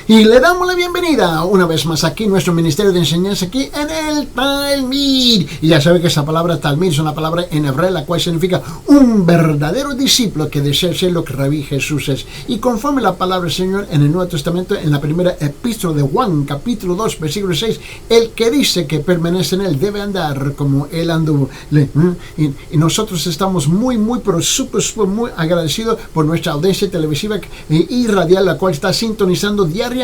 Y le damos la bienvenida una vez más aquí, nuestro ministerio de enseñanza aquí en el Talmid. Y ya sabe que esa palabra Talmid es una palabra en hebreo, la cual significa un verdadero discípulo que desea ser lo que Rabí Jesús es. Y conforme la palabra del Señor en el Nuevo Testamento, en la primera epístola de Juan, capítulo 2, versículo 6, el que dice que permanece en él debe andar como él anduvo. Y nosotros estamos muy, pero súper muy agradecidos por nuestra audiencia televisiva y radial, la cual está sintonizando diariamente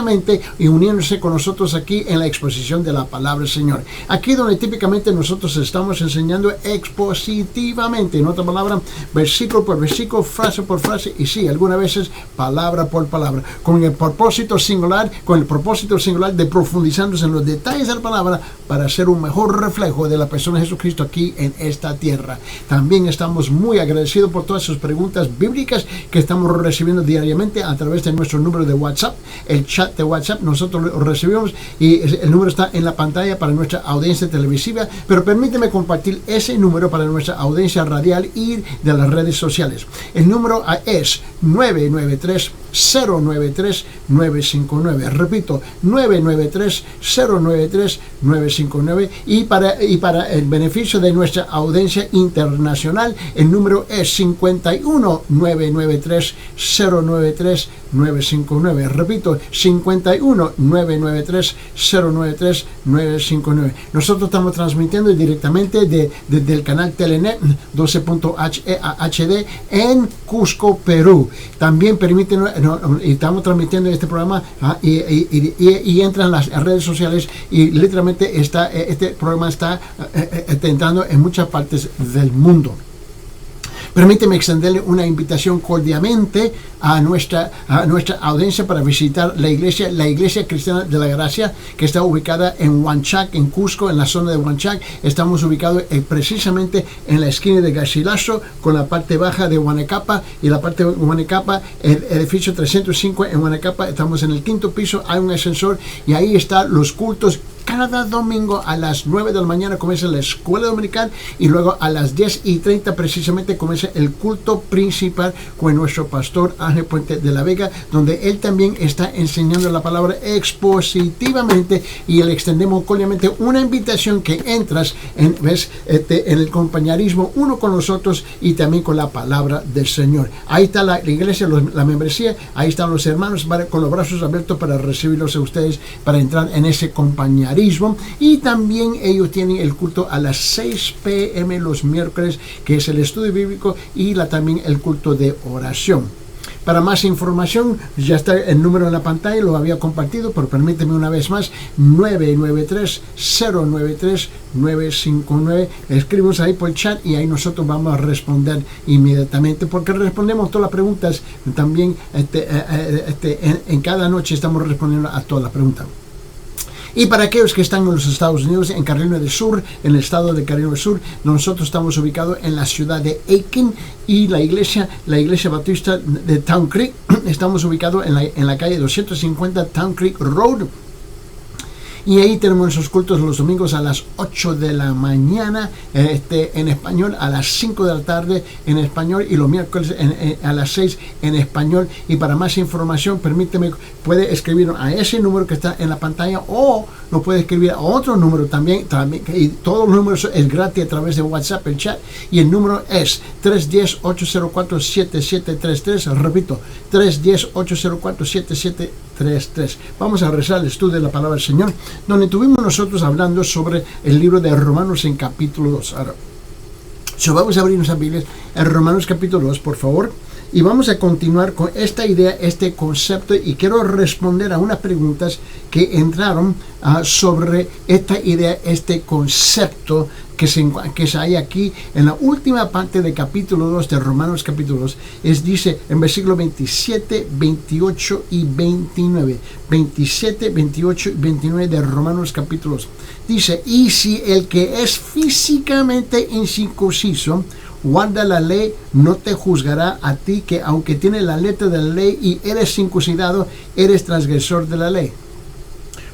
y uniéndose con nosotros aquí en la exposición de la palabra del Señor. Aquí donde típicamente nosotros estamos enseñando expositivamente, en otra palabra, versículo por versículo, frase por frase, y sí, algunas veces palabra por palabra, con el propósito singular de profundizándose en los detalles de la palabra para ser un mejor reflejo de la persona de Jesucristo aquí en esta tierra. También estamos muy agradecidos por todas sus preguntas bíblicas que estamos recibiendo diariamente a través de nuestro número de WhatsApp, el chat de WhatsApp. Nosotros lo recibimos y el número está en la pantalla para nuestra audiencia televisiva, pero permíteme compartir ese número para nuestra audiencia radial y de las redes sociales. El número es 993-093-959. Repito, 993-093-959. Y para el beneficio de nuestra audiencia internacional, el número es 51-993-093-959. Repito, 51-993-093-959. Nosotros estamos transmitiendo directamente desde el canal Telenet 12.HD en Cusco, Perú. También estamos transmitiendo este programa y entran las redes sociales y literalmente este programa está entrando en muchas partes del mundo. Permíteme extenderle una invitación cordialmente a nuestra audiencia para visitar la iglesia cristiana de la gracia, que está ubicada en Huanchac, en Cusco, en la zona de Huanchac. Estamos ubicados precisamente en la esquina de Garcilaso con la parte baja de Huanacapa y la parte de Huanacapa, el edificio 305 en Huanacapa. Estamos en el 5º piso, hay un ascensor y ahí están los cultos. Cada domingo a las 9 de la mañana comienza la escuela dominical y luego a las 10:30 precisamente comienza el culto principal con nuestro pastor Ángel Puente de la Vega, donde él también está enseñando la palabra expositivamente, y le extendemos cordialmente una invitación que entras en el compañerismo uno con nosotros y también con la palabra del Señor. Ahí está la iglesia, la membresía, ahí están los hermanos con los brazos abiertos para recibirlos a ustedes, para entrar en ese compañerismo. Y también ellos tienen el culto a las 6 p.m. los miércoles, que es el estudio bíblico, y también el culto de oración. Para más información, ya está el número en la pantalla, lo había compartido, pero permíteme una vez más, 993-093-959. Escribimos ahí por el chat y ahí nosotros vamos a responder inmediatamente, porque respondemos todas las preguntas. También en cada noche estamos respondiendo a todas las preguntas. Y para aquellos que están en los Estados Unidos, en Carolina del Sur, en el estado de Carolina del Sur, nosotros estamos ubicados en la ciudad de Aiken, y la iglesia Bautista de Town Creek, estamos ubicados en la calle 250 Town Creek Road. Y ahí tenemos nuestros cultos los domingos a las 8 de la mañana en español, a las 5 de la tarde en español, y los miércoles a las 6 en español. Y para más información, puede escribir a ese número que está en la pantalla, o lo puede escribir a otro número también, y todos los números es gratis a través de WhatsApp, el chat, y el número es 310-804-7733. Repito, 310-804-7733. Vamos a rezar el estudio de la palabra del Señor, donde estuvimos nosotros hablando sobre el libro de Romanos en capítulo 2. Ahora, vamos a abrir nuestras Biblias en Romanos capítulo 2, por favor, y vamos a continuar con esta idea, este concepto, y quiero responder a unas preguntas que entraron sobre esta idea, este concepto que se hay aquí en la última parte del capítulo 2 de Romanos capítulo 2. Dice en versículos 27, 28 y 29. 27, 28 y 29 de Romanos capítulo 2. Dice: y si el que es físicamente incircunciso guarda la ley, no te juzgará a ti, que aunque tienes la letra de la ley y eres circuncidado, eres transgresor de la ley.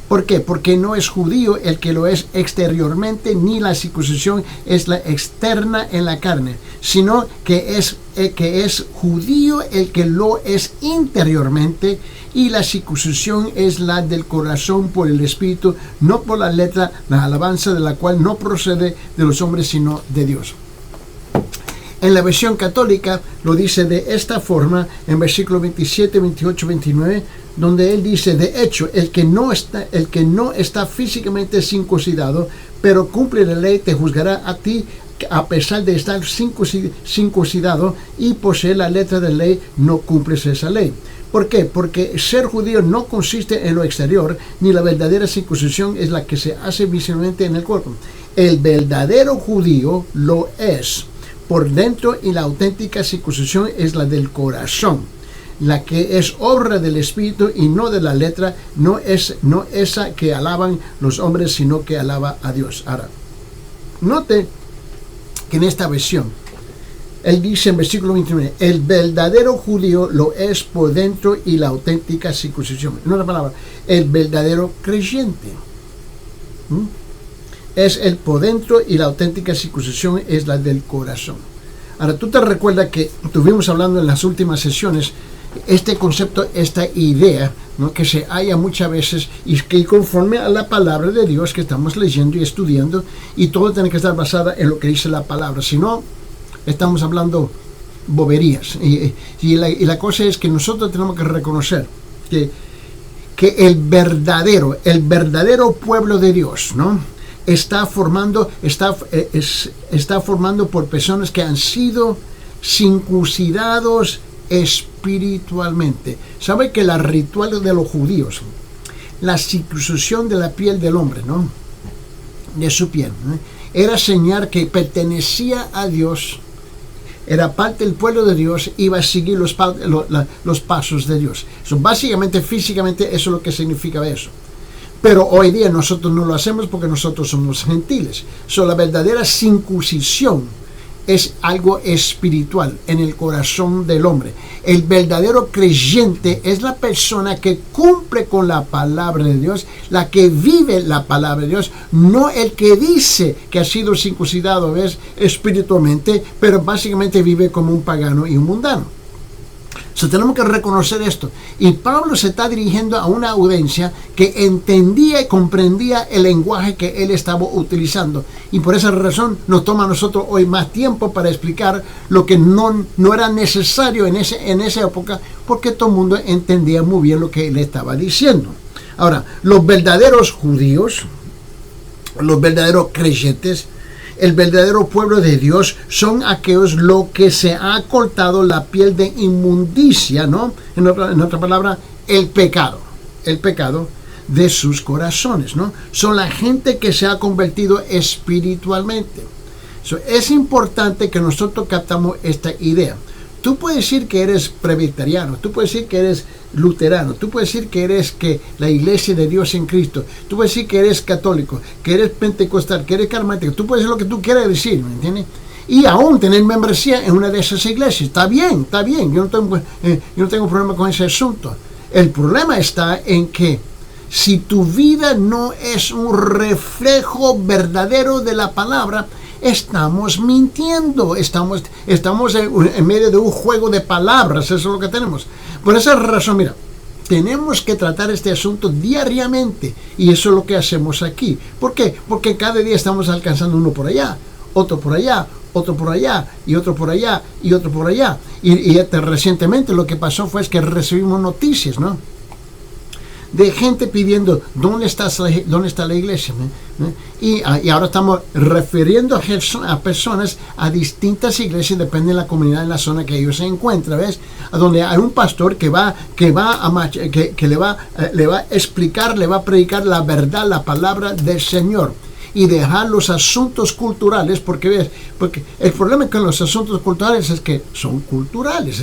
¿Por qué? Porque no es judío el que lo es exteriormente, ni la circuncisión es la externa en la carne, sino que es judío el que lo es interiormente, y la circuncisión es la del corazón por el Espíritu, no por la letra, la alabanza de la cual no procede de los hombres, sino de Dios. En la versión católica lo dice de esta forma, en versículos 27, 28, 29, donde él dice: de hecho, el que no está físicamente circuncidado, pero cumple la ley, te juzgará a ti, a pesar de estar circuncidado y poseer la letra de la ley, no cumples esa ley. ¿Por qué? Porque ser judío no consiste en lo exterior, ni la verdadera circuncisión es la que se hace visiblemente en el cuerpo. El verdadero judío lo es por dentro, y la auténtica circuncisión es la del corazón, la que es obra del Espíritu y no de la letra, no esa que alaban los hombres, sino que alaba a Dios. Ahora, note que en esta versión, él dice en versículo 29, el verdadero judío lo es por dentro y la auténtica circuncisión. En otra palabra, el verdadero creyente es el por dentro, y la auténtica circuncisión es la del corazón. Ahora, tú te recuerdas que estuvimos hablando en las últimas sesiones este concepto, esta idea, ¿no?, que se halla muchas veces, y que conforme a la palabra de Dios que estamos leyendo y estudiando, y todo tiene que estar basado en lo que dice la palabra, si no, estamos hablando boberías. Y la cosa es que nosotros tenemos que reconocer que el verdadero pueblo de Dios, ¿no?, está formando por personas que han sido circuncidados espiritualmente. ¿Sabe que la ritual de los judíos, la circuncisión de la piel del hombre, ¿no?, de su piel, era señal que pertenecía a Dios, era parte del pueblo de Dios, iba a seguir los pasos de Dios? Básicamente, físicamente, eso es lo que significa eso. Pero hoy día nosotros no lo hacemos porque nosotros somos gentiles. La verdadera circuncisión es algo espiritual en el corazón del hombre. El verdadero creyente es la persona que cumple con la palabra de Dios, la que vive la palabra de Dios, no el que dice que ha sido circuncidado espiritualmente, pero básicamente vive como un pagano y un mundano. Tenemos que reconocer esto. Y Pablo se está dirigiendo a una audiencia que entendía y comprendía el lenguaje que él estaba utilizando. Y por esa razón nos toma a nosotros hoy más tiempo para explicar lo que no era necesario en esa época, porque todo el mundo entendía muy bien lo que él estaba diciendo. Ahora, los verdaderos judíos, los verdaderos creyentes, el verdadero pueblo de Dios son aquellos lo que se ha cortado la piel de inmundicia, ¿no? En otra palabra, el pecado de sus corazones, ¿no? Son la gente que se ha convertido espiritualmente. Es importante que nosotros captamos esta idea. Tú puedes decir que eres presbiteriano, tú puedes decir que eres luterano, tú puedes decir que eres la iglesia de Dios en Cristo, tú puedes decir que eres católico, que eres pentecostal, que eres carismático, tú puedes decir lo que tú quieras decir, ¿me entiendes? Y aún tener membresía en una de esas iglesias. Está bien, yo no tengo problema con ese asunto. El problema está en que si tu vida no es un reflejo verdadero de la palabra, estamos mintiendo, estamos en medio de un juego de palabras. Eso es lo que tenemos. Por esa razón, mira, tenemos que tratar este asunto diariamente, y eso es lo que hacemos aquí. ¿Por qué? Porque cada día estamos alcanzando uno por allá, otro por allá, otro por allá, y otro por allá, y otro por allá. Y recientemente lo que pasó fue que recibimos noticias, ¿no?, de gente pidiendo dónde está la iglesia, y ahora estamos refiriendo a personas a distintas iglesias, depende de la comunidad, en la zona que ellos se encuentran, ¿ves? A donde hay un pastor que le va a explicar, le va a predicar la verdad, la palabra del Señor, y dejar los asuntos culturales, porque el problema con los asuntos culturales es que son culturales,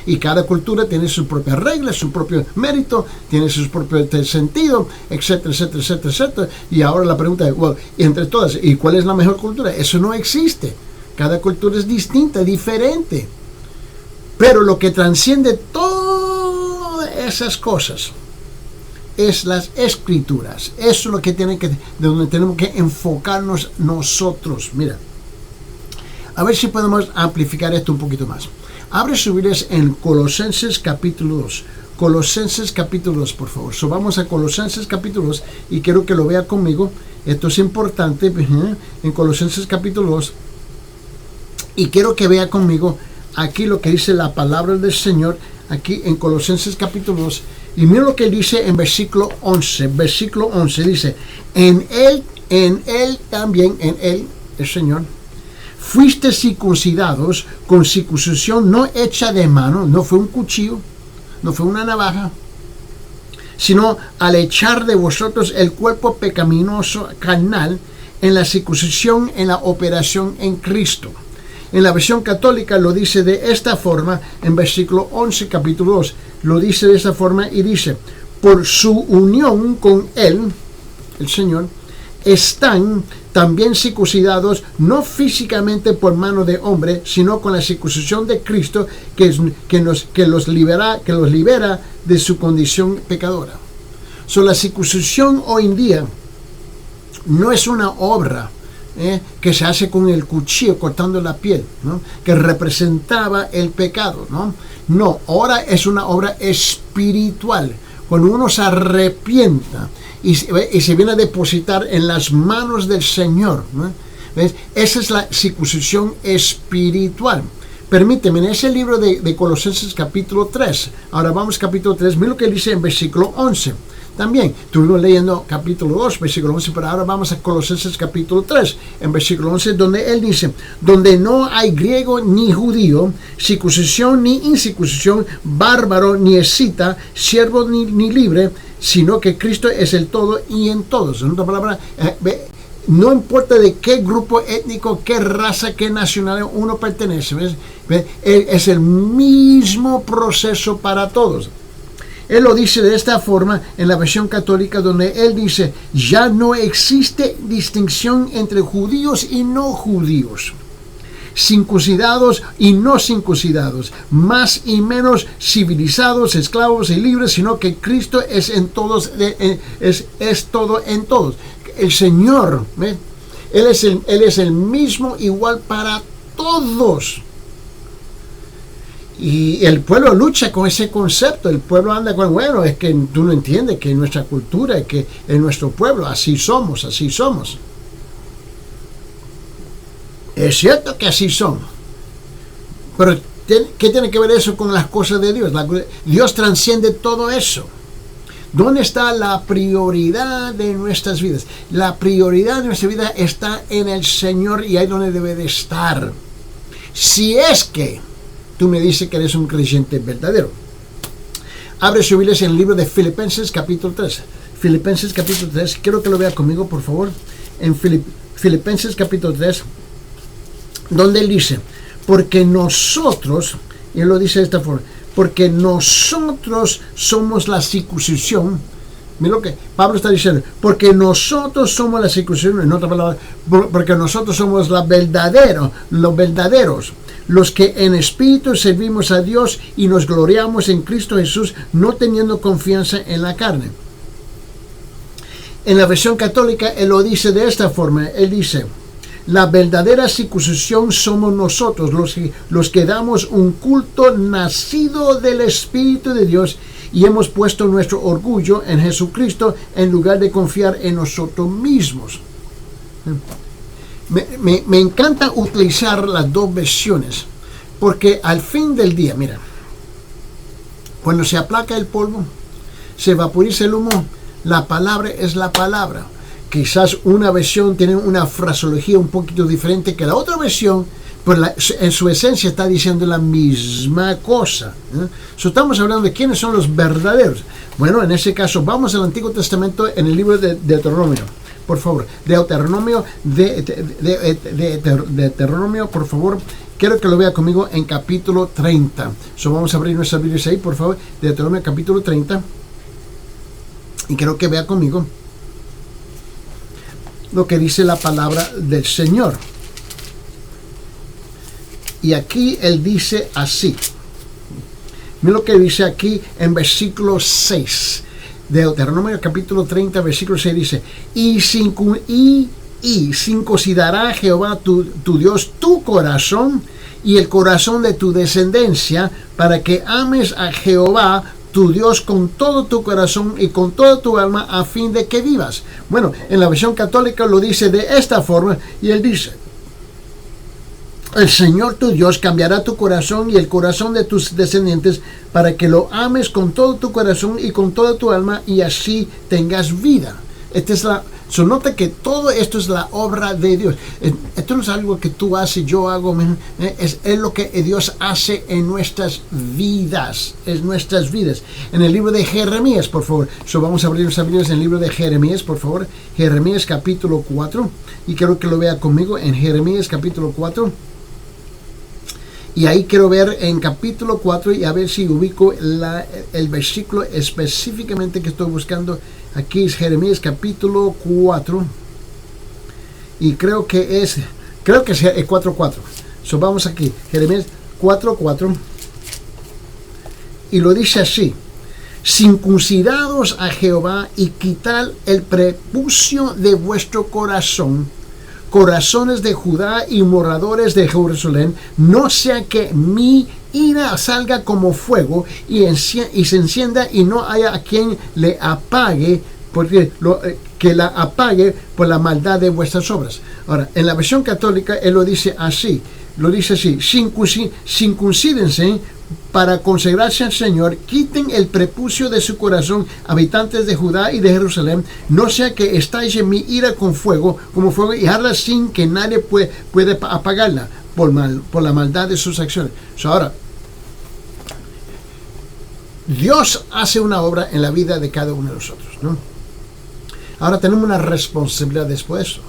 y cada cultura tiene sus propias reglas, su propio mérito, tiene sus propios sentidos, etcétera, etcétera, etcétera, etcétera. Y ahora la pregunta es, entre todas, ¿y cuál es la mejor cultura? Eso no existe. Cada cultura es distinta, diferente. Pero lo que trasciende todas esas cosas es las Escrituras. Eso es lo que de donde tenemos que enfocarnos nosotros. Mira, a ver si podemos amplificar esto un poquito más. Abre sus Biblias en Colosenses capítulo 2. Colosenses capítulo 2, por favor. Vamos a Colosenses capítulo 2 y quiero que lo vea conmigo. Esto es importante. En Colosenses capítulo 2. Y quiero que vea conmigo aquí lo que dice la palabra del Señor, aquí en Colosenses capítulo 2. Y mira lo que dice en versículo 11. Versículo 11 dice, en él también, en él, el Señor, fuiste circuncidados con circuncisión no hecha de mano, no fue un cuchillo, no fue una navaja, sino al echar de vosotros el cuerpo pecaminoso carnal en la circuncisión, en la operación en Cristo. En la versión católica lo dice de esta forma, en versículo 11, capítulo 2, lo dice de esta forma y dice, por su unión con Él, el Señor, están también circuncidados, no físicamente por mano de hombre, sino con la circuncisión de Cristo, que los libera de su condición pecadora. La circuncisión hoy en día no es una obra que se hace con el cuchillo cortando la piel, ¿no? Que representaba el pecado, no, ahora es una obra espiritual. Cuando uno se arrepienta y se viene a depositar en las manos del Señor, ¿no? ¿Ves? Esa es la circuncisión espiritual. Permíteme, en ese libro de Colosenses capítulo 3, ahora vamos capítulo 3, mira lo que dice en versículo 11. También estuvimos leyendo capítulo 2, versículo 11, pero ahora vamos a Colosenses capítulo 3, en versículo 11, donde él dice, donde no hay griego ni judío, circuncisión ni incircuncisión, bárbaro ni escita, siervo ni libre, sino que Cristo es el todo y en todos. En otra palabra, no importa de qué grupo étnico, qué raza, qué nacionalidad uno pertenece, ¿ves? Es el mismo proceso para todos. Él lo dice de esta forma en la versión católica, donde él dice, ya no existe distinción entre judíos y no judíos, circuncidados y no circuncidados, más y menos civilizados, esclavos y libres, sino que Cristo es en todos, es todo en todos. El Señor, ¿ves? Él es el mismo, igual para todos. Y el pueblo lucha con ese concepto. El pueblo anda con, bueno, es que tú no entiendes que en nuestra cultura, que en nuestro pueblo, así somos. Es cierto que así somos. Pero, ¿qué tiene que ver eso con las cosas de Dios? Dios trasciende todo eso. ¿Dónde está la prioridad de nuestras vidas? La prioridad de nuestra vida está en el Señor y ahí donde debe de estar. Si es que tú me dices que eres un creyente verdadero. Abre su Biblia en el libro de Filipenses capítulo 3. Filipenses capítulo 3. Quiero que lo vea conmigo, por favor. En Filipenses capítulo 3. Donde él dice, porque nosotros, y él lo dice de esta forma, porque nosotros somos la circuncisión. Mira lo que Pablo está diciendo, porque nosotros somos la circuncisión, en otra palabra, porque nosotros somos los verdaderos, los que en espíritu servimos a Dios y nos gloriamos en Cristo Jesús, no teniendo confianza en la carne. En la versión católica, él lo dice de esta forma, él dice, la verdadera circuncisión somos nosotros, los que damos un culto nacido del Espíritu de Dios y hemos puesto nuestro orgullo en Jesucristo en lugar de confiar en nosotros mismos. Me encanta utilizar las dos versiones, porque al fin del día, mira, cuando se aplaca el polvo, se vaporiza el humo, la palabra es la palabra. Quizás una versión tiene una fraseología un poquito diferente que la otra versión, pero en su esencia está diciendo la misma cosa. Estamos hablando de quiénes son los verdaderos. Bueno, en ese caso, vamos al Antiguo Testamento en el libro de Deuteronomio. Por favor, Deuteronomio, Deuteronomio, por favor, quiero que lo vea conmigo en capítulo 30. Vamos a abrir nuestras Biblias ahí, por favor, Deuteronomio capítulo 30. Y quiero que vea conmigo lo que dice la palabra del Señor. Y aquí él dice así. Mira lo que dice aquí en versículo 6. Deuteronomio capítulo 30, versículo 6 dice, y circuncidará Jehová tu Dios tu corazón y el corazón de tu descendencia, para que ames a Jehová tu Dios con todo tu corazón y con toda tu alma, a fin de que vivas. Bueno, en la versión católica lo dice de esta forma, y él dice, el Señor tu Dios cambiará tu corazón y el corazón de tus descendientes, para que lo ames con todo tu corazón y con toda tu alma, y así tengas vida. Esta es nota que todo esto es la obra de Dios. Esto no es algo que tú haces, yo hago, es lo que Dios hace en nuestras vidas. Es nuestras vidas. En el libro de Jeremías, por favor. Vamos a abrir nuestras Biblias en el libro de Jeremías, por favor. Jeremías capítulo 4. Y quiero que lo vea conmigo en Jeremías capítulo 4. Y ahí quiero ver en capítulo 4 y a ver si ubico el versículo específicamente que estoy buscando. Aquí es Jeremías capítulo 4. Y creo que es 4.4. Vamos aquí, Jeremías 4.4. Y lo dice así: circuncidados a Jehová y quitad el prepucio de vuestro corazón, corazones de Judá y moradores de Jerusalén, no sea que mi ira salga como fuego y se encienda y no haya a quien le apague, que la apague por la maldad de vuestras obras. Ahora, en la versión católica él lo dice así, circuncídense para consagrarse al Señor, quiten el prepucio de su corazón, habitantes de Judá y de Jerusalén, no sea que estalle mi ira como fuego, y arda sin que nadie puede apagarla por la maldad de sus acciones. Ahora, Dios hace una obra en la vida de cada uno de nosotros, ¿no? Ahora tenemos una responsabilidad después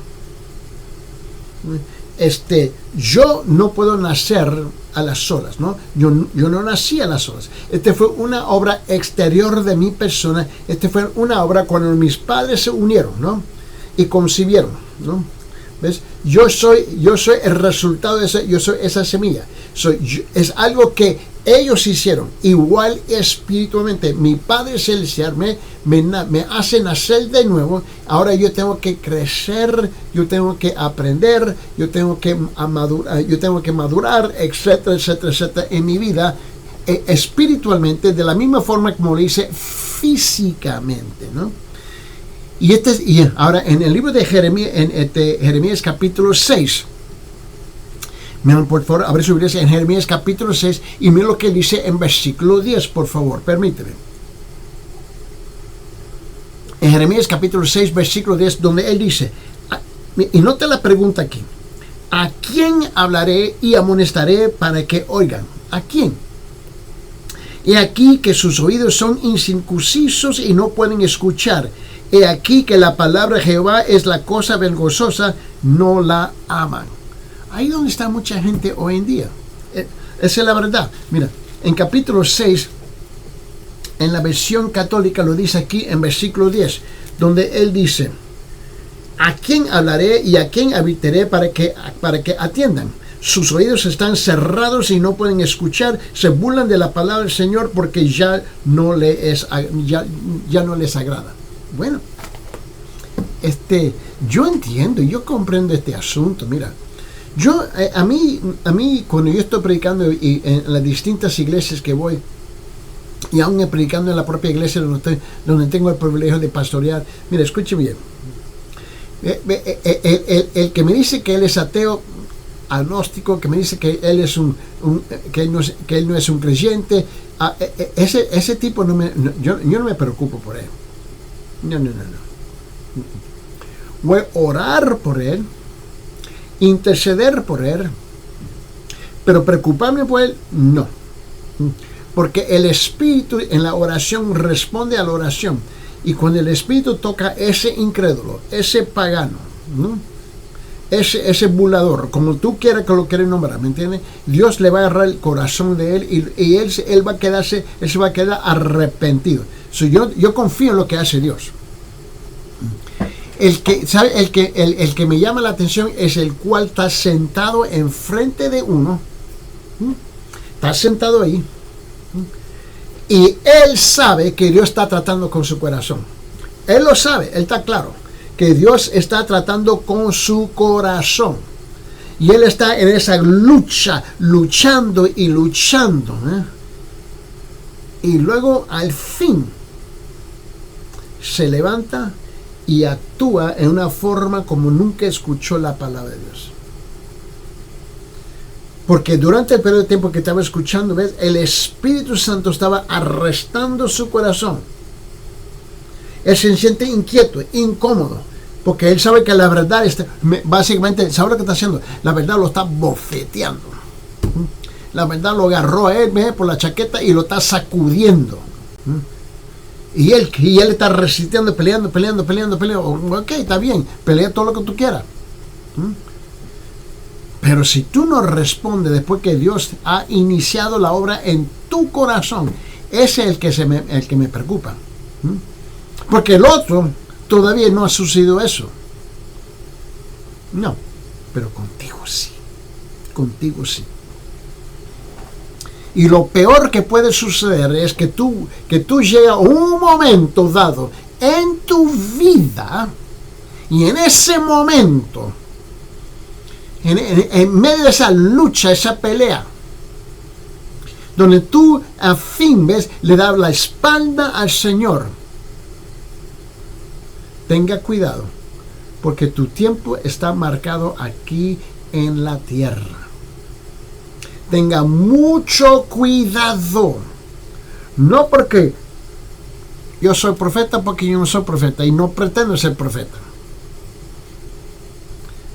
de eso. Yo no puedo nacer a las olas, ¿no? Yo no nací a las olas. Fue una obra exterior de mi persona. Fue una obra cuando mis padres se unieron, ¿no? Y concibieron, ¿no? ¿Ves? Yo soy el resultado de yo soy esa semilla. Es algo que ellos hicieron. Igual espiritualmente, mi Padre Celestial me hace nacer de nuevo. Ahora yo tengo que crecer, yo tengo que aprender, yo tengo que madurar, etcétera, etcétera, etcétera, en mi vida espiritualmente, de la misma forma como lo hice físicamente, ¿no? Y ahora en el libro de Jeremías, Jeremías capítulo 6, miren, por favor, abre su Biblia en Jeremías capítulo 6 y miren lo que dice en versículo 10, por favor, permíteme. En Jeremías capítulo 6, versículo 10, donde él dice, y nota la pregunta aquí: ¿a quién hablaré y amonestaré para que oigan? ¿A quién? He aquí que sus oídos son incircuncisos y no pueden escuchar. He aquí que la palabra de Jehová es la cosa vergonzosa, no la aman. Ahí donde está mucha gente hoy en día. Esa es la verdad. Mira, en capítulo 6, en la versión católica lo dice aquí en versículo 10, donde él dice: ¿a quién hablaré y a quién habitaré para que atiendan? Sus oídos están cerrados y no pueden escuchar, se burlan de la palabra del Señor porque ya no les agrada. Bueno, yo entiendo, yo comprendo este asunto. Mira, a mí cuando yo estoy predicando y en las distintas iglesias que voy, y aún predicando en la propia iglesia donde tengo el privilegio de pastorear, mira, escuche bien, el que me dice que él es ateo, agnóstico, que me dice que él es que él no es un creyente, ese tipo yo no me preocupo por él. No. Voy a orar por él, interceder por él, pero preocuparme por él, no. Porque el Espíritu en la oración responde a la oración. Y cuando el Espíritu toca ese incrédulo, ese pagano, ¿no? ese burlador, como tú quieras que lo quieras nombrar, ¿me entiendes? Dios le va a agarrar el corazón de él y él se va a quedar arrepentido. Yo confío en lo que hace Dios. El que me llama la atención es el cual está sentado enfrente de uno. Está sentado ahí. Y él sabe que Dios está tratando con su corazón. Él lo sabe, él está claro que Dios está tratando con su corazón. Y él está en esa lucha, luchando y luchando. Y luego al fin se levanta y actúa en una forma como nunca escuchó la palabra de Dios. Porque durante el periodo de tiempo que estaba escuchando, ¿ves? El Espíritu Santo estaba arrestando su corazón. Él se siente inquieto, incómodo, porque él sabe que la verdad está, básicamente, ¿sabe lo que está haciendo? La verdad lo está bofeteando. La verdad lo agarró a él por la chaqueta y lo está sacudiendo. Y él está resistiendo, peleando. Ok, está bien, pelea todo lo que tú quieras. Pero si tú no respondes después que Dios ha iniciado la obra en tu corazón, ese es el que me preocupa. Porque el otro todavía no ha sucedido eso. No, pero contigo sí. Contigo sí. Y lo peor que puede suceder es que tú llegas a un momento dado en tu vida y en ese momento, en medio de esa lucha, esa pelea, donde tú a fin le das la espalda al Señor, tenga cuidado, porque tu tiempo está marcado aquí en la tierra. Tenga mucho cuidado. No porque yo soy profeta, porque yo no soy profeta y no pretendo ser profeta.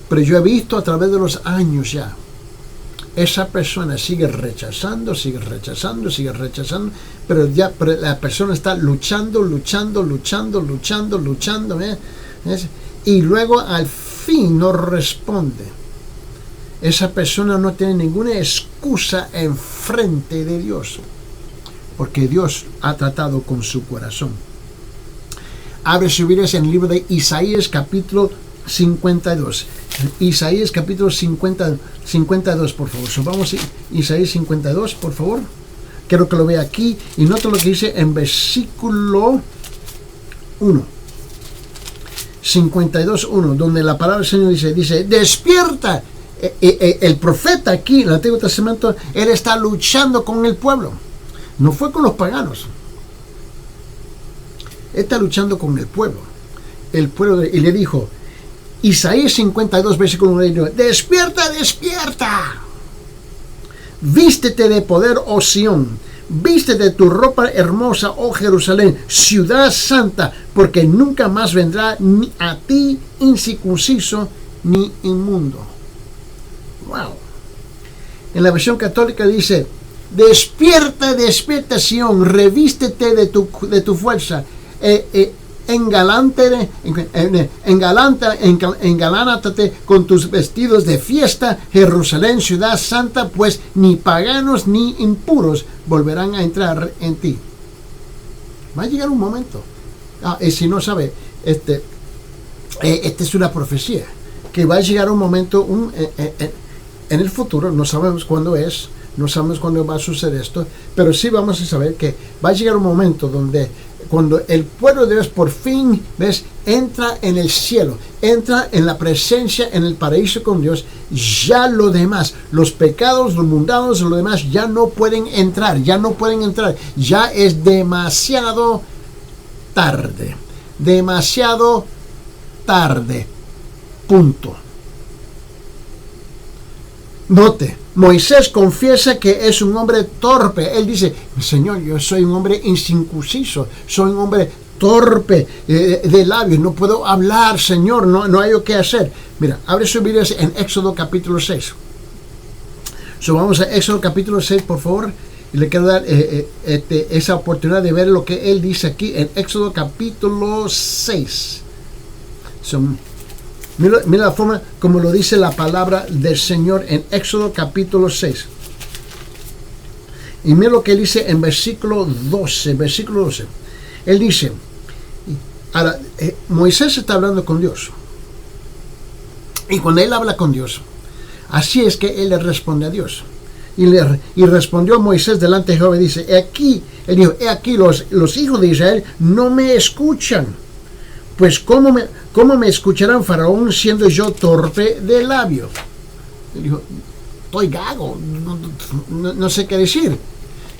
Pero yo he visto a través de los años ya, esa persona sigue rechazando, pero la persona está luchando, y luego al fin no responde. Esa persona no tiene ninguna excusa en frente de Dios, porque Dios ha tratado con su corazón. Abre su Biblia en el libro de Isaías capítulo 52. Isaías capítulo 52, por favor. Vamos a Isaías 52, por favor. Quiero que lo vea aquí y note lo que dice en versículo 1. 52:1, donde la palabra del Señor dice, despierta. El profeta aquí en el Antiguo Testamento, él está luchando con el pueblo, no fue con los paganos. Él está luchando con el pueblo, y le dijo, Isaías 52, versículo 1, despierta, vístete de poder, oh Sión, vístete de tu ropa hermosa, oh Jerusalén, ciudad santa, porque nunca más vendrá ni a ti incircunciso ni inmundo. Wow. En la versión católica dice, despierta, Sión, revístete de tu fuerza, engalánate con tus vestidos de fiesta, Jerusalén, ciudad santa, pues ni paganos ni impuros volverán a entrar en ti. Va a llegar un momento, y si no sabe, esta es una profecía, que va a llegar un momento, en el futuro, no sabemos cuándo es, no sabemos cuándo va a suceder esto, pero sí vamos a saber que va a llegar un momento donde cuando el pueblo de Dios por fin, entra en el cielo, entra en la presencia, en el paraíso con Dios, ya lo demás, los pecados, los mundanos, lo demás, ya no pueden entrar, ya es demasiado tarde, punto. Note, Moisés confiesa que es un hombre torpe. Él dice, Señor, yo soy un hombre incircunciso, soy un hombre torpe de labios, no puedo hablar, Señor, no hay qué hacer. Mira, abre su Biblia en Éxodo capítulo 6. Vamos a Éxodo capítulo 6, por favor, y le quiero dar esa oportunidad de ver lo que él dice aquí en Éxodo capítulo 6. Mira la forma como lo dice la palabra del Señor en Éxodo capítulo 6. Y mira lo que él dice en versículo 12. Él dice, ahora, Moisés está hablando con Dios. Y cuando él habla con Dios, así es que él le responde a Dios. Y respondió Moisés delante de Jehová y dice, él dijo, he aquí los hijos de Israel no me escuchan. Pues ¿cómo me escucharán, Faraón, siendo yo torpe de labios? Él dijo, estoy gago, no sé qué decir.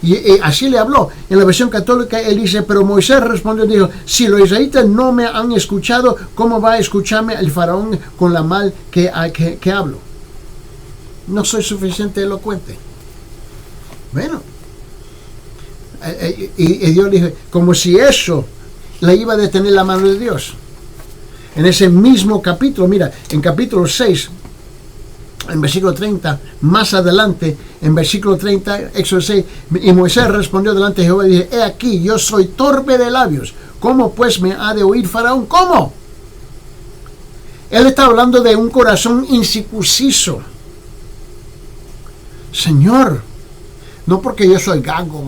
Y así le habló. En la versión católica él dice, pero Moisés respondió y dijo, si los israelitas no me han escuchado, ¿cómo va a escucharme el Faraón con la mal que hablo? No soy suficiente elocuente. Bueno, y Dios dijo, como si eso le iba a detener la mano de Dios. En ese mismo capítulo, mira, en capítulo 6, en versículo 30, más adelante, en versículo 30, Éxodo 6, y Moisés respondió delante de Jehová y dije, he aquí, yo soy torpe de labios, ¿cómo pues me ha de oír Faraón? ¿Cómo? Él está hablando de un corazón incircunciso. Señor, no porque yo soy gago,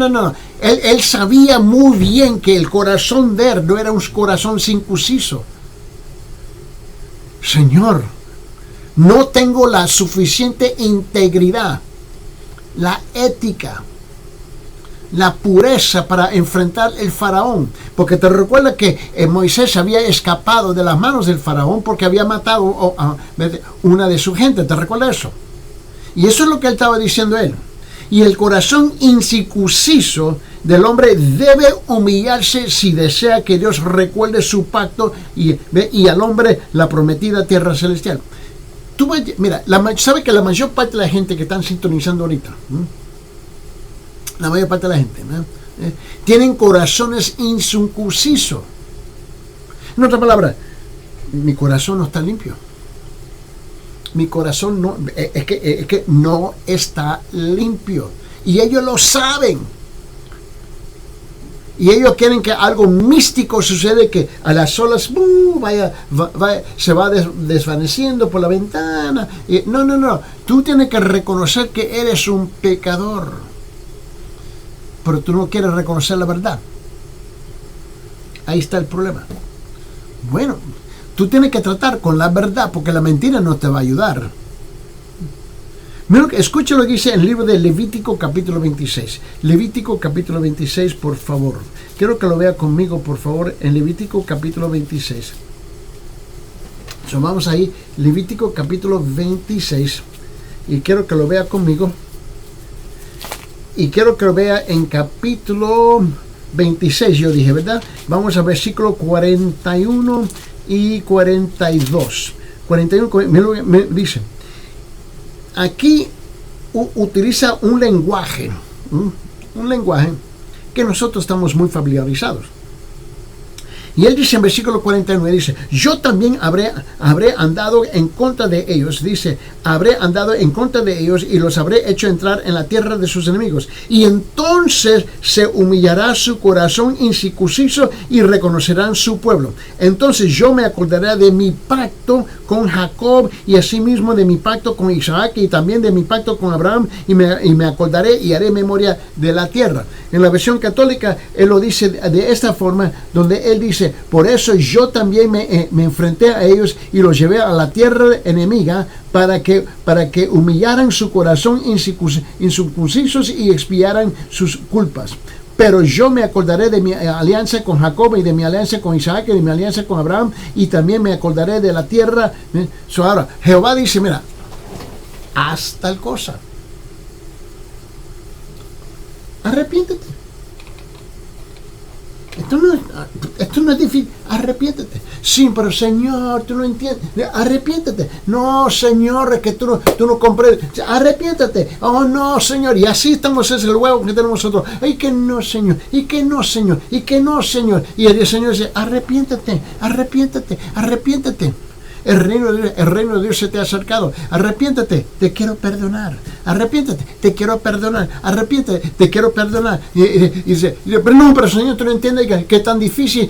no. Él sabía muy bien que el corazón de él no era un corazón circunciso. Señor, no tengo la suficiente integridad, la ética, la pureza para enfrentar el faraón. Porque te recuerda que Moisés había escapado de las manos del faraón porque había matado a una de su gente. ¿Te recuerda eso? Y eso es lo que él estaba diciendo él. Y el corazón incircunciso del hombre debe humillarse si desea que Dios recuerde su pacto y al hombre la prometida tierra celestial. Mira, ¿sabe que la mayor parte de la gente que están sintonizando ahorita, la mayor parte de la gente, tienen corazones incircuncisos? En otras palabras, mi corazón no está limpio. Mi corazón no, es que no está limpio. Y ellos lo saben. Y ellos quieren que algo místico sucede, que a las olas se va desvaneciendo por la ventana. No. Tú tienes que reconocer que eres un pecador. Pero tú no quieres reconocer la verdad. Ahí está el problema. Bueno, tú tienes que tratar con la verdad, porque la mentira no te va a ayudar. Mira, escucha lo que dice en el libro de Levítico capítulo 26. Levítico capítulo 26, por favor. Quiero que lo vea conmigo, por favor, en Levítico capítulo 26. Vamos ahí, Levítico capítulo 26. Y quiero que lo vea conmigo. Y quiero que lo vea en capítulo 26, yo dije, ¿verdad? Vamos a versículo 41 y 42. 41 me dice, aquí utiliza un lenguaje que nosotros estamos muy familiarizados. Y él dice en versículo 49, dice, yo también habré andado en contra de ellos, dice, habré andado en contra de ellos y los habré hecho entrar en la tierra de sus enemigos. Y entonces se humillará su corazón incircunciso y reconocerán su pueblo. Entonces yo me acordaré de mi pacto con Jacob y asimismo de mi pacto con Isaac y también de mi pacto con Abraham y me acordaré y haré memoria de la tierra. En la versión católica él lo dice de esta forma, donde él dice, por eso yo también me enfrenté a ellos y los llevé a la tierra enemiga para que humillaran su corazón incircuncisos y expiaran sus culpas. Pero yo me acordaré de mi alianza con Jacob y de mi alianza con Isaac y de mi alianza con Abraham y también me acordaré de la tierra. Ahora, Jehová dice, mira, haz tal cosa. Arrepiéntete. Esto no es difícil. Arrepiéntete. Sí, pero Señor, tú no entiendes. Arrepiéntete. No, Señor, es que tú no comprendes. Arrepiéntete. Oh, no, Señor. Y así estamos, es el huevo que tenemos nosotros. Y que no, Señor. Y que no, Señor. Y que no, Señor. Y el Señor dice, arrepiéntete. El reino de Dios se te ha acercado. Arrepiéntete, te quiero perdonar. Arrepiéntete, te quiero perdonar. Arrepiéntete, te quiero perdonar. Y dice, pero Señor, tú no entiendes que es tan difícil.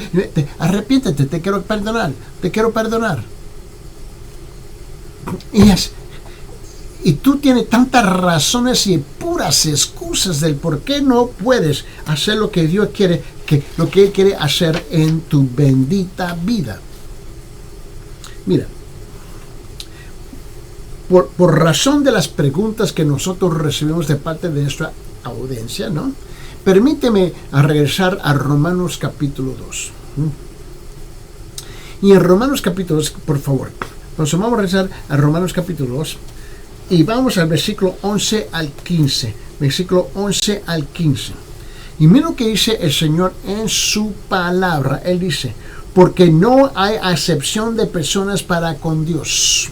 Arrepiéntete, te quiero perdonar. Te quiero perdonar. Y tú tienes tantas razones y puras excusas del por qué no puedes hacer lo que Dios quiere, lo que Él quiere hacer en tu bendita vida. Mira, por razón de las preguntas que nosotros recibimos de parte de nuestra audiencia, ¿no? Permíteme regresar a Romanos capítulo 2. Y en Romanos capítulo 2, por favor, nos vamos a regresar a Romanos capítulo 2 y vamos al versículo 11 al 15. Versículo 11 al 15. Y mira lo que dice el Señor en su palabra. Él dice, porque no hay acepción de personas para con Dios.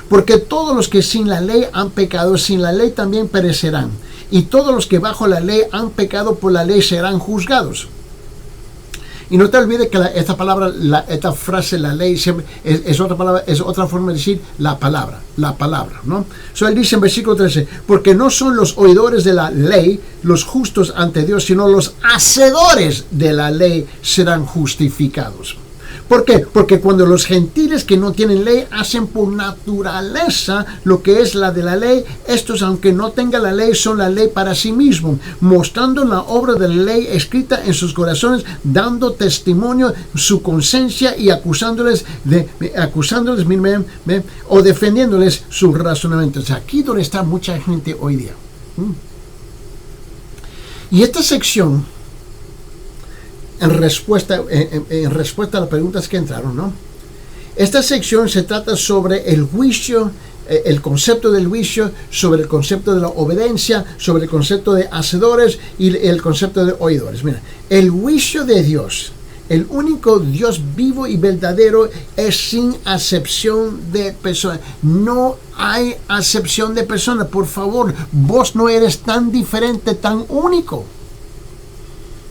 Porque todos los que sin la ley han pecado, sin la ley también perecerán. Y todos los que bajo la ley han pecado por la ley serán juzgados. Y no te olvides que esta palabra, esta frase, la ley, siempre es otra palabra, es otra forma de decir la palabra, ¿no? So, él dice en versículo 13, porque no son los oidores de la ley los justos ante Dios, sino los hacedores de la ley serán justificados. ¿Por qué? Porque cuando los gentiles que no tienen ley hacen por naturaleza lo que es la de la ley, estos, aunque no tengan la ley, son la ley para sí mismos, mostrando la obra de la ley escrita en sus corazones, dando testimonio su conciencia y acusándoles o defendiéndoles sus razonamientos. Aquí donde está mucha gente hoy día. Y esta sección, en respuesta a las preguntas que entraron, ¿no? Esta sección se trata sobre el juicio, el concepto del juicio, sobre el concepto de la obediencia, sobre el concepto de hacedores y el concepto de oidores. Mira, el juicio de Dios, el único Dios vivo y verdadero, es sin acepción de personas. No hay acepción de personas. Por favor, vos no eres tan diferente, tan único.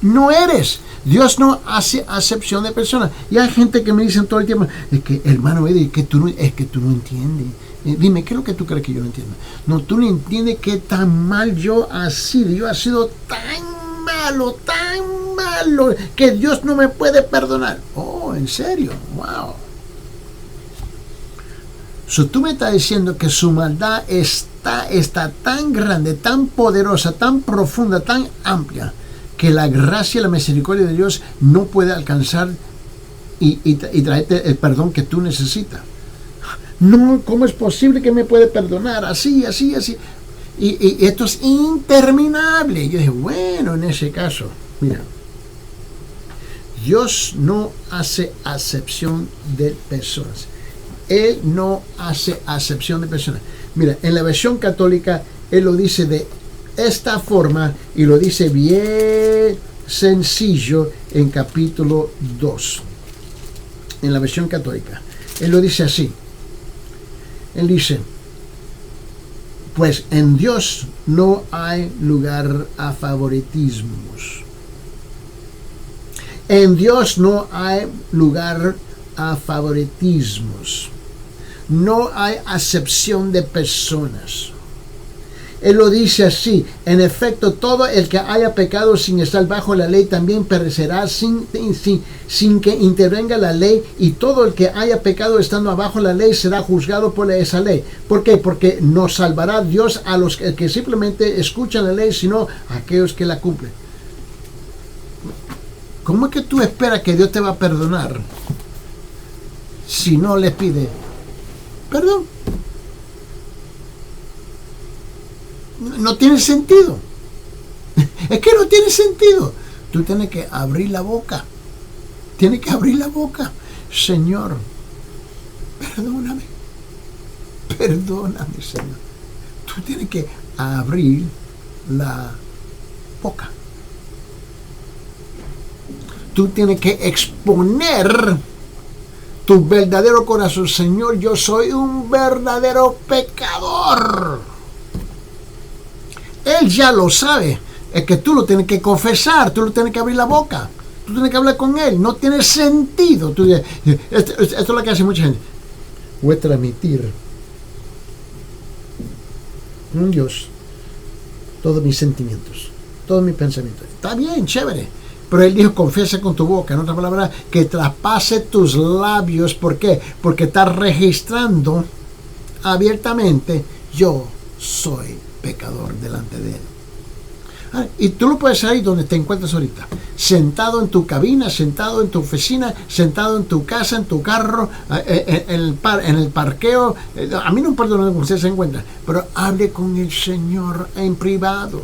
No eres. Dios no hace acepción de personas. Y hay gente que me dicen todo el tiempo, es que hermano Eddie, es que tú no entiendes. Dime, ¿qué es lo que tú crees que yo no entiendo? No, tú no entiendes qué tan mal yo he sido. Yo he sido tan malo, que Dios no me puede perdonar. Oh, ¿en serio? Wow. So, tú me estás diciendo que su maldad está tan grande, tan poderosa, tan profunda, tan amplia, que la gracia y la misericordia de Dios no puede alcanzar y traerte el perdón que tú necesitas. No, ¿cómo es posible que me puede perdonar? Así. Y esto es interminable. Y yo dije, bueno, en ese caso, mira, Dios no hace acepción de personas. Él no hace acepción de personas. Mira, en la versión católica, Él lo dice de esta forma y lo dice bien sencillo en capítulo 2 en la versión católica. Él lo dice así. Él dice, pues en Dios no hay lugar a favoritismos. En Dios no hay lugar a favoritismos. No hay acepción de personas. Él lo dice así, en efecto, todo el que haya pecado sin estar bajo la ley también perecerá sin que intervenga la ley, y todo el que haya pecado estando abajo la ley será juzgado por esa ley. ¿Por qué? Porque no salvará Dios a los que simplemente escuchan la ley, sino a aquellos que la cumplen. ¿Cómo es que tú esperas que Dios te va a perdonar si no le pide perdón? No tiene sentido. Es que no tiene sentido. Tú tienes que abrir la boca. Tienes que abrir la boca. Señor, perdóname. Perdóname, Señor. Tú tienes que abrir la boca. Tú tienes que exponer tu verdadero corazón. Señor, yo soy un verdadero pecador. Él ya lo sabe. Es que tú lo tienes que confesar, tú lo tienes que abrir la boca, tú tienes que hablar con Él. No tiene sentido. Esto es lo que hace mucha gente. Voy a transmitir un Dios todos mis sentimientos, todos mis pensamientos. Está bien, chévere. Pero Él dijo, confiesa con tu boca. En otra palabra, que traspase tus labios. ¿Por qué? Porque estás registrando abiertamente, yo soy pecador delante de Él. Y tú lo puedes hacer ahí donde te encuentras ahorita. Sentado en tu cabina, sentado en tu oficina, sentado en tu casa, en tu carro, en el parqueo. A mí no importa donde usted se encuentra, pero hable con el Señor en privado.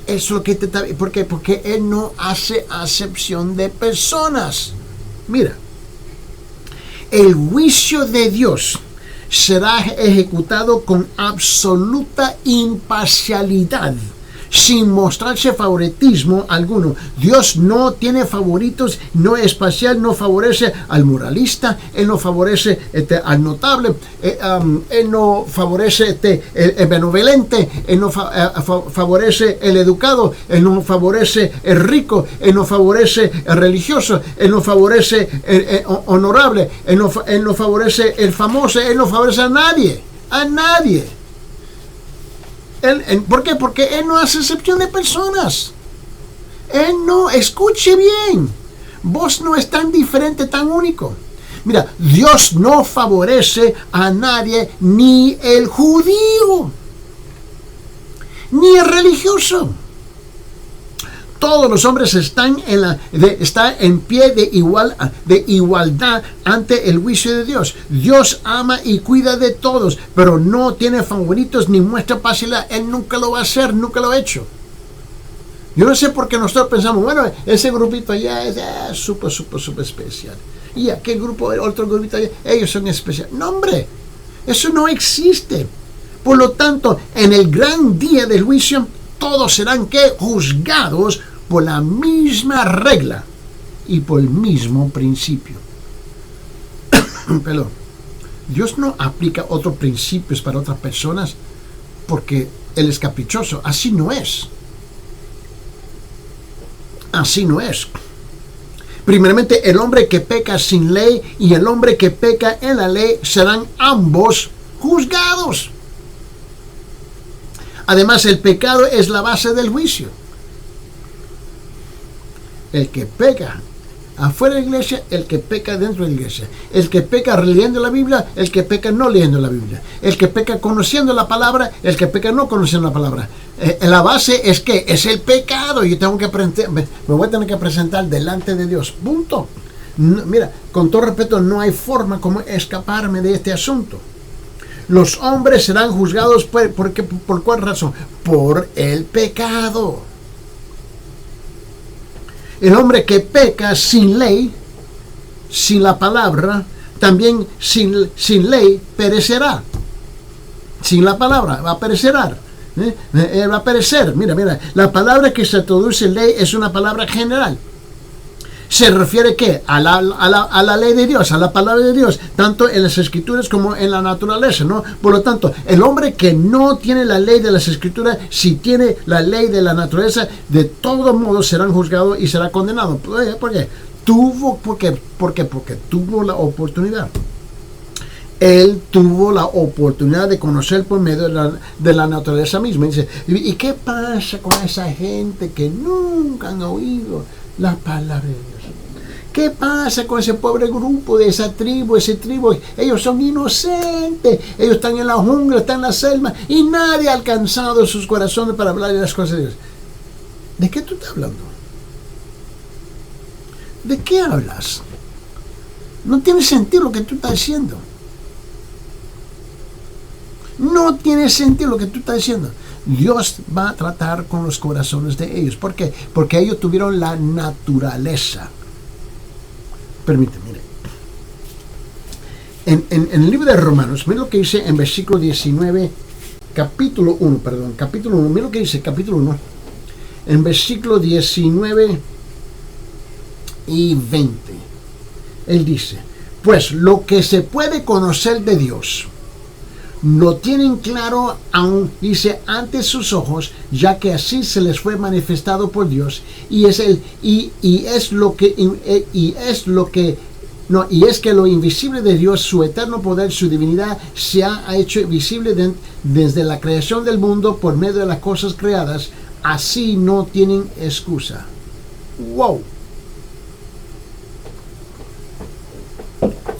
Eso es lo que te está... ¿Por qué? Porque Él no hace acepción de personas. Mira, el juicio de Dios será ejecutado con absoluta imparcialidad, sin mostrarse favoritismo alguno. Dios no tiene favoritos, no es parcial, no favorece al moralista, Él no favorece al notable, Él no favorece el benevolente, Él no favorece el educado, Él no favorece el rico, Él no favorece el religioso, Él no favorece el honorable, Él no favorece el famoso, Él no favorece a nadie, a nadie. ¿Por qué? Porque Él no hace excepción de personas. Él no, escuche bien, vos no es tan diferente, tan único. Mira, Dios no favorece a nadie, ni el judío, ni el religioso. Todos los hombres están en pie de igualdad ante el juicio de Dios. Dios ama y cuida de todos, pero no tiene favoritos ni muestra parcialidad. Él nunca lo va a hacer, nunca lo ha hecho. Yo no sé por qué nosotros pensamos, bueno, ese grupito allá es súper especial. Y aquel grupo, otro grupito allá, ellos son especiales. No, hombre, eso no existe. Por lo tanto, en el gran día del juicio, todos serán juzgados por la misma regla y por el mismo principio. Pero Dios no aplica otros principios para otras personas porque Él es caprichoso. Así no es. Así no es. Primeramente, el hombre que peca sin ley y el hombre que peca en la ley serán ambos juzgados. Además, el pecado es la base del juicio. El que peca afuera de la iglesia, el que peca dentro de la iglesia. El que peca leyendo la Biblia, el que peca no leyendo la Biblia. El que peca conociendo la palabra, el que peca no conociendo la palabra. La base es que es el pecado. Yo tengo que me voy a tener que presentar delante de Dios. Punto. No, mira, con todo respeto, no hay forma como escaparme de este asunto. Los hombres serán juzgados ¿por cuál razón? Por el pecado. El hombre que peca sin ley, sin la palabra, también sin ley perecerá. Sin la palabra va a perecer. Va a perecer. Mira, la palabra que se traduce en ley es una palabra general. ¿Se refiere qué? A la ley de Dios, a la palabra de Dios, tanto en las escrituras como en la naturaleza, ¿no? Por lo tanto, el hombre que no tiene la ley de las escrituras, si tiene la ley de la naturaleza, de todos modos serán juzgados y será condenado. ¿Por qué? Porque tuvo la oportunidad. Él tuvo la oportunidad de conocer por medio de la naturaleza misma. Y dice, ¿y qué pasa con esa gente que nunca han oído la palabra de Dios? ¿Qué pasa con ese pobre grupo de esa tribu, Ellos son inocentes, ellos están en la jungla, están en la selva y nadie ha alcanzado sus corazones para hablar de las cosas de Dios. ¿De qué tú estás hablando? ¿De qué hablas? No tiene sentido lo que tú estás diciendo. No tiene sentido lo que tú estás diciendo. Dios va a tratar con los corazones de ellos. ¿Por qué? Porque ellos tuvieron la naturaleza. Permíteme, mire. En el libro de Romanos, mira lo que dice en versículo 19, capítulo 1, mira lo que dice, capítulo 1, en versículo 19 y 20. Él dice, pues lo que se puede conocer de Dios, lo tienen claro aún, dice, ante sus ojos, ya que así se les fue manifestado por Dios, y es que lo invisible de Dios, su eterno poder, su divinidad, se ha hecho visible desde la creación del mundo por medio de las cosas creadas. Así no tienen excusa. ¡Wow!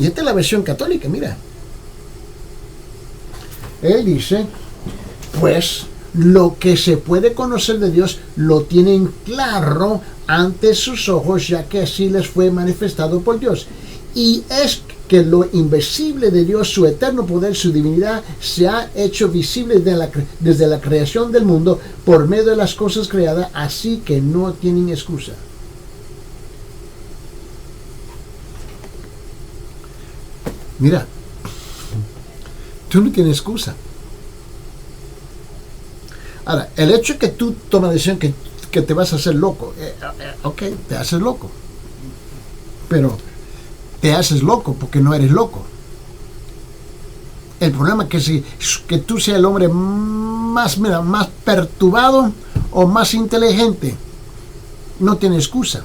Y esta es la versión católica, mira. Él dice, pues lo que se puede conocer de Dios lo tienen claro ante sus ojos, ya que así les fue manifestado por Dios. Y es que lo invisible de Dios, su eterno poder, su divinidad, se ha hecho visible desde la creación del mundo por medio de las cosas creadas, así que no tienen excusa. Mira, tú no tienes excusa. Ahora, el hecho de que tú tomas la decisión que te vas a hacer loco, ok, te haces loco. Pero te haces loco porque no eres loco. El problema es que tú seas el hombre más perturbado o más inteligente, no tiene excusa.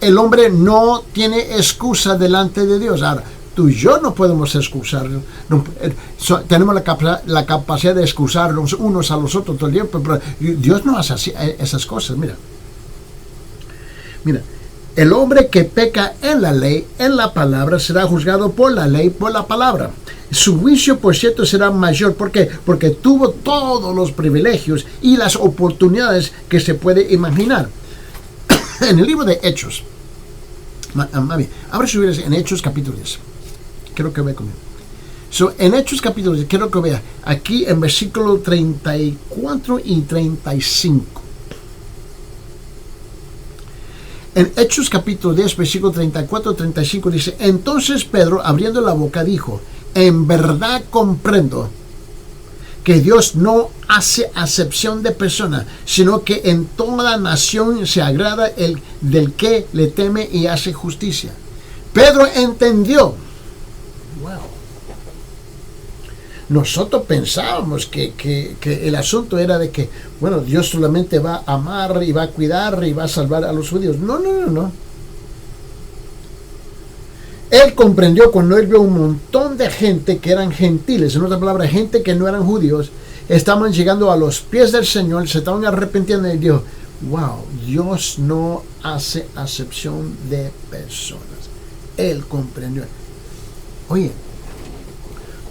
El hombre no tiene excusa delante de Dios. Ahora, tú y yo no podemos excusar. Tenemos la capacidad de excusarnos unos a los otros todo el tiempo, pero Dios no hace así, esas cosas. Mira, el hombre que peca en la ley, en la palabra, será juzgado por la ley, por la palabra. Su juicio, por cierto, será mayor. ¿Por qué? Porque tuvo todos los privilegios y las oportunidades que se puede imaginar. En el libro de Hechos, abre su Biblia en Hechos capítulo 10. Quiero que vea conmigo. En Hechos capítulo 10, quiero que vea aquí en versículo 34 y 35. En Hechos capítulo 10, versículo 34-35 dice: entonces Pedro, abriendo la boca, dijo: en verdad comprendo que Dios no hace acepción de persona, sino que en toda nación se agrada del que le teme y hace justicia. Pedro entendió. Wow. Nosotros pensábamos que el asunto era de que, bueno, Dios solamente va a amar y va a cuidar y va a salvar a los judíos. No. Él comprendió cuando él vio un montón de gente que eran gentiles, en otra palabra, gente que no eran judíos, estaban llegando a los pies del Señor, se estaban arrepintiendo y dijo: wow, Dios no hace acepción de personas. Él comprendió. Oye,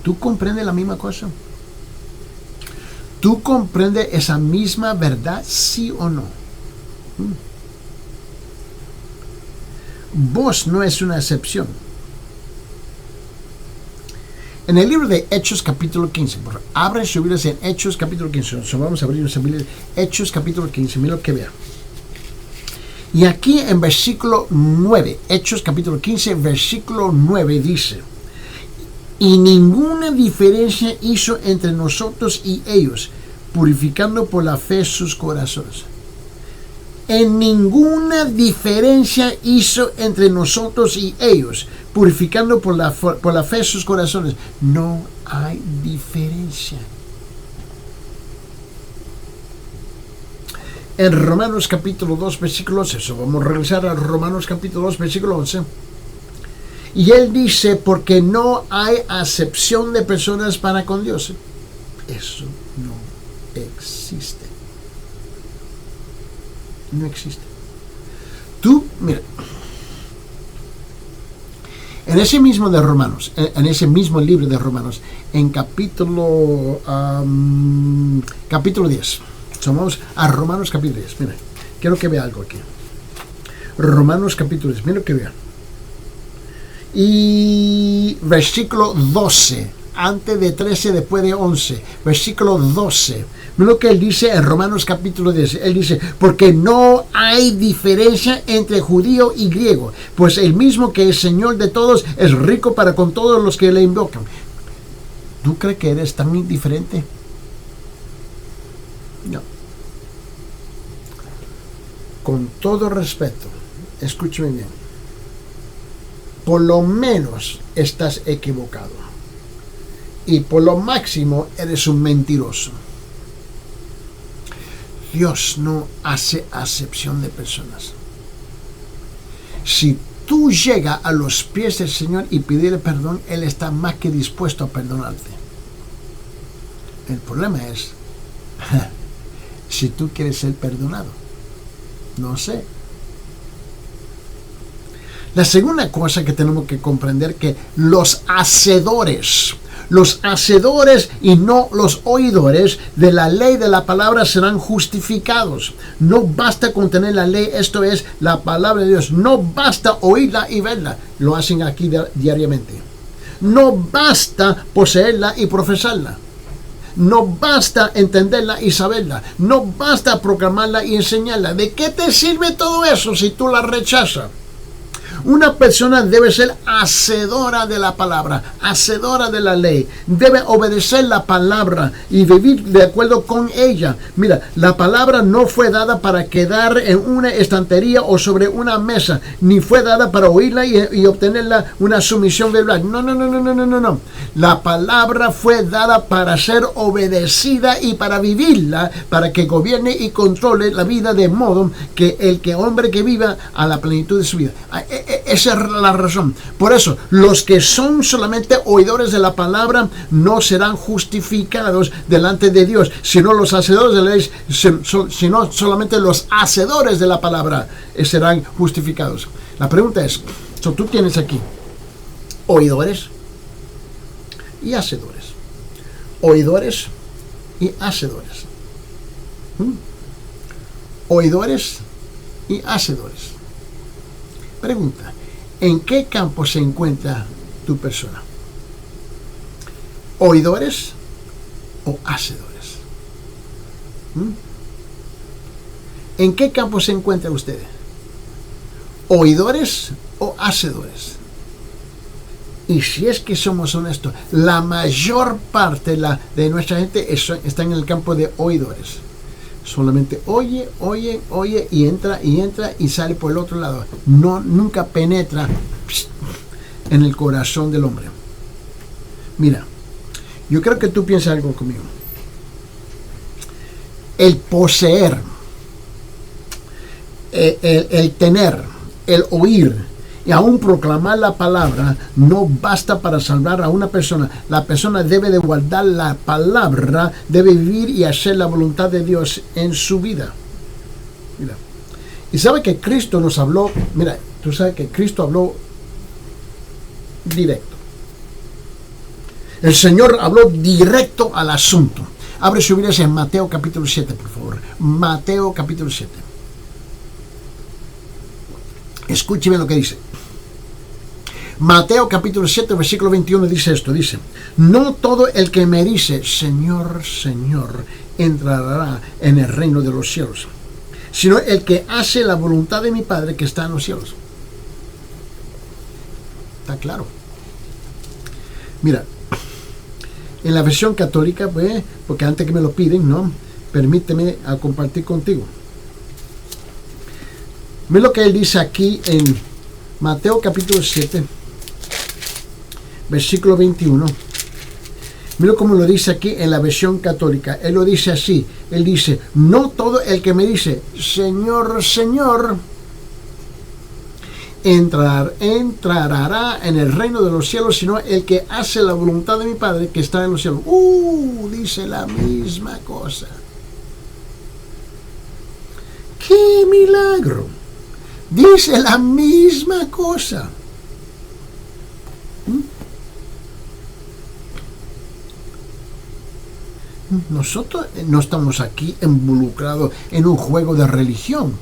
¿tú comprendes la misma cosa? ¿Tú comprendes esa misma verdad, sí o no? Vos no es una excepción. En el libro de Hechos capítulo 15, abre su Biblia en Hechos capítulo 15. Vamos a abrir nuestra Biblia. Hechos capítulo 15, mira lo que vea. Y aquí en versículo 9, Hechos capítulo 15, versículo 9 dice: y ninguna diferencia hizo entre nosotros y ellos, purificando por la fe sus corazones. En ninguna diferencia hizo entre nosotros y ellos, purificando por la fe sus corazones. No hay diferencia. En Romanos capítulo 2, versículo 11, vamos a regresar a Romanos capítulo 2, versículo 11. Y él dice: porque no hay acepción de personas para con Dios. Eso no existe. No existe. Tú, mira, en ese mismo de Romanos, en ese mismo libro de Romanos, en capítulo 10. Vamos a Romanos capítulo 10. Mira, quiero que vea algo aquí. Romanos capítulo 10, mira lo que vea. Y versículo 12, antes de 13, después de 11, versículo 12. Mira lo que él dice en Romanos capítulo 10. Él dice: porque no hay diferencia entre judío y griego, pues el mismo que es Señor de todos es rico para con todos los que le invocan. ¿Tú crees que eres tan indiferente? No. Con todo respeto, escúchame bien, por lo menos estás equivocado, y por lo máximo eres un mentiroso. Dios no hace acepción de personas. Si tú llegas a los pies del Señor y pedirle perdón, Él está más que dispuesto a perdonarte. El problema es si tú quieres ser perdonado. No sé. La segunda cosa que tenemos que comprender, que los hacedores, Los hacedores y no los oidores de la ley de la palabra serán justificados. No basta con tener la ley, esto es la palabra de Dios. No basta oírla y verla. Lo hacen aquí diariamente. No basta poseerla y profesarla. No basta entenderla y saberla. No basta proclamarla y enseñarla. ¿De qué te sirve todo eso si tú la rechazas? Una persona debe ser hacedora de la palabra, hacedora de la ley. Debe obedecer la palabra y vivir de acuerdo con ella. Mira, la palabra no fue dada para quedar en una estantería o sobre una mesa, ni fue dada para oírla y obtenerla una sumisión verbal. No. La palabra fue dada para ser obedecida y para vivirla, para que gobierne y controle la vida de modo que el hombre que viva a la plenitud de su vida. Esa es la razón. Por eso, los que son solamente oidores de la palabra no serán justificados delante de Dios, sino los hacedores de la ley, sino solamente los hacedores de la palabra serán justificados. La pregunta es, tú tienes aquí oidores y hacedores. Oidores y hacedores. Oidores y hacedores. Pregunta, ¿en qué campo se encuentra tu persona? ¿Oidores o hacedores? ¿En qué campo se encuentra usted? ¿Oidores o hacedores? Y si es que somos honestos, la mayor parte de nuestra gente está en el campo de oidores. Solamente oye y entra y sale por el otro lado. Nunca penetra en el corazón del hombre. Mira, yo creo que tú piensas algo conmigo. El poseer, el tener, el oír y aún proclamar la palabra no basta para salvar a una persona. La persona debe de guardar la palabra, debe vivir y hacer la voluntad de Dios en su vida. Mira, y sabe que Cristo nos habló, mira, tú sabes que Cristo habló directo. El Señor habló directo al asunto. Abre su Biblia en Mateo capítulo 7, por favor. Mateo capítulo 7. Escúcheme lo que dice. Mateo capítulo 7, versículo 21 dice esto, dice, no todo el que me dice, Señor, Señor, entrará en el reino de los cielos, sino el que hace la voluntad de mi Padre que está en los cielos. Está claro. Mira, en la versión católica, pues, porque antes que me lo piden, ¿no? Permíteme a compartir contigo. Mira lo que él dice aquí en Mateo capítulo 7, versículo 21. Mira cómo lo dice aquí en la versión católica. Él lo dice así. Él dice, no todo el que me dice, Señor, Señor, entrará en el reino de los cielos, sino el que hace la voluntad de mi Padre que está en los cielos. Dice la misma cosa. ¡Qué milagro! Dice la misma cosa. Nosotros no estamos aquí involucrados en un juego de religión.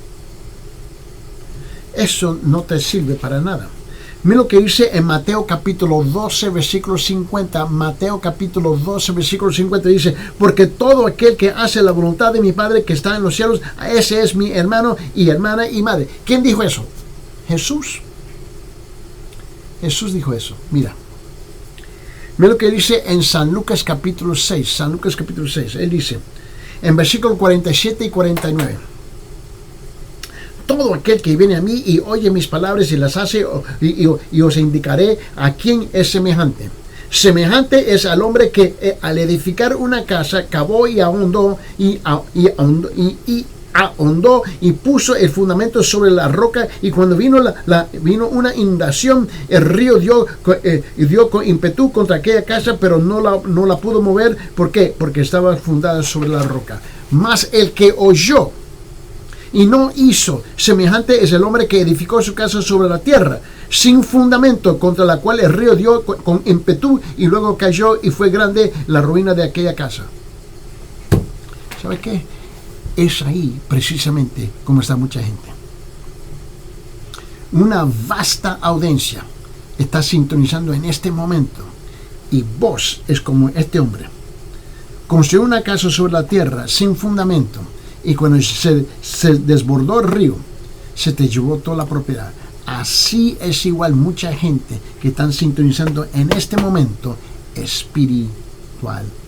Eso no te sirve para nada. Mira lo que dice en Mateo capítulo 12, versículo 50. Mateo capítulo 12, versículo 50 dice, porque todo aquel que hace la voluntad de mi Padre que está en los cielos, ese es mi hermano y hermana y madre. ¿Quién dijo eso? Jesús. Jesús dijo eso. Mira lo que dice en San Lucas capítulo 6. San Lucas capítulo 6. Él dice, en versículo 47 y 49. Todo aquel que viene a mí y oye mis palabras y las hace, y os indicaré a quién es semejante. Semejante es al hombre que al edificar una casa cavó y ahondó y puso el fundamento sobre la roca, y cuando vino una inundación, el río dio con ímpetu contra aquella casa, pero no la pudo mover. ¿Por qué? Porque estaba fundada sobre la roca. Mas el que oyó y no hizo, semejante es el hombre que edificó su casa sobre la tierra. sin fundamento, contra la cual el río dio con ímpetu y luego cayó y fue grande la ruina de aquella casa. ¿Sabe qué? Es ahí precisamente como está mucha gente. Una vasta audiencia está sintonizando en este momento, y vos es como este hombre. Construyó una casa sobre la tierra sin fundamento, y cuando se desbordó el río, se te llevó toda la propiedad. Así es igual mucha gente que están sintonizando en este momento espiritualmente.